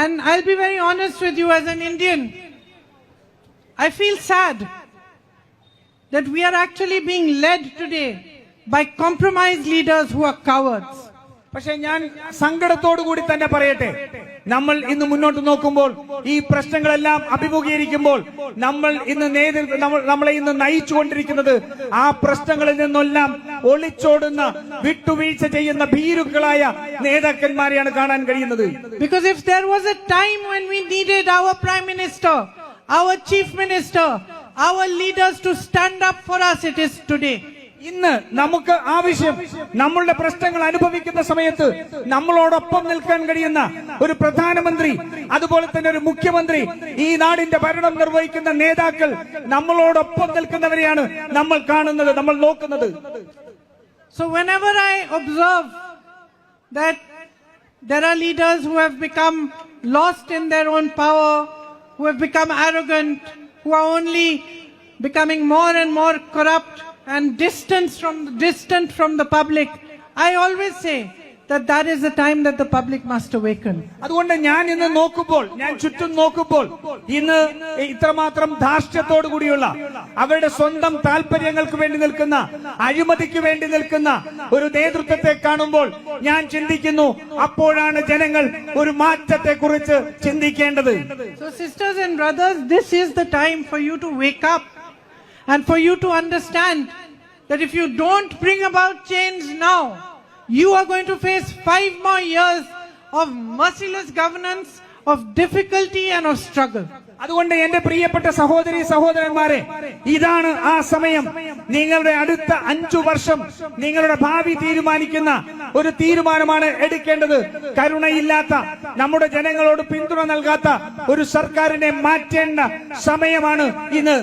And I'll be very honest with you as an Indian. I feel sad that we are actually being led today by compromised leaders who are cowards. പക്ഷെ ഞാൻ സങ്കടത്തോടു കൂടി തന്നെ പറയട്ടെ, നമ്മൾ ഇന്ന് മുന്നോട്ട് നോക്കുമ്പോൾ ഈ പ്രശ്നങ്ങളെല്ലാം അഭിമുഖീകരിക്കുമ്പോൾ നമ്മളെ ഇന്ന് നയിച്ചുകൊണ്ടിരിക്കുന്നത് ആ പ്രശ്നങ്ങളിൽ നിന്നെല്ലാം ഒളിച്ചോടുന്ന വിട്ടുവീഴ്ച ചെയ്യുന്ന ഭീരുക്കളായ നേതാക്കന്മാരെയാണ് കാണാൻ കഴിയുന്നത്. Because if there was a time when we needed our prime minister, our chief minister, our leaders to stand up for us, it is today. ഇന്ന് നമുക്ക് ആവശ്യം നമ്മളുടെ പ്രശ്നങ്ങൾ അനുഭവിക്കുന്ന സമയത്ത് നമ്മളോടൊപ്പം നിൽക്കാൻ കഴിയുന്ന ഒരു പ്രധാനമന്ത്രി, അതുപോലെ തന്നെ ഒരു മുഖ്യമന്ത്രി, ഈ നാടിന്റെ ഭരണം നിർവഹിക്കുന്ന നേതാക്കൾ നമ്മളോടൊപ്പം നിൽക്കുന്നവരെയാണ് നമ്മൾ കാണുന്നത്, നമ്മൾ നോക്കുന്നത്. So whenever I observe that there are leaders who have become lost in their own power, who have become arrogant, who are only becoming more and more corrupt and distant from the public, I always say that is the time that the public must awaken. അതുകൊണ്ട് ഞാൻ ഇന്ന് നോക്കുമ്പോൾ, ഞാൻ ചുറ്റും നോക്കുമ്പോൾ, ഇന്ന് ഇത്രമാത്രം ധാർഷ്ട്യത്തോടു കൂടിയുള്ള അവരുടെ സ്വന്തം താല്പര്യങ്ങൾക്ക് വേണ്ടി നിൽക്കുന്ന, അഴിമതിക്ക് വേണ്ടി നിൽക്കുന്ന ഒരു നേതൃത്വത്തെ കാണുമ്പോൾ ഞാൻ ചിന്തിക്കുന്നു, അപ്പോഴാണ് ജനങ്ങൾ ഒരു മാറ്റത്തെ കുറിച്ച് ചിന്തിക്കേണ്ടത്. So sisters and brothers, this is the time for you to wake up and for you to understand that if you don't bring about change now, you are going to face 5 more years of merciless governance, of difficulty and of struggle. അതുകൊണ്ട് എന്റെ പ്രിയപ്പെട്ട സഹോദരി സഹോദരന്മാരെ, ഇതാണ് ആ സമയം. നിങ്ങളുടെ അടുത്ത 5 വർഷം നിങ്ങളുടെ ഭാവി തീരുമാനിക്കുന്ന ഒരു തീരുമാനമാണ് എടുക്കേണ്ടത്. കരുണയില്ലാത്ത, നമ്മുടെ ജനങ്ങളോട് പിന്തുണ നൽകാത്ത ഒരു സർക്കാരിനെ മാറ്റേണ്ട സമയമാണ് ഇന്ന്.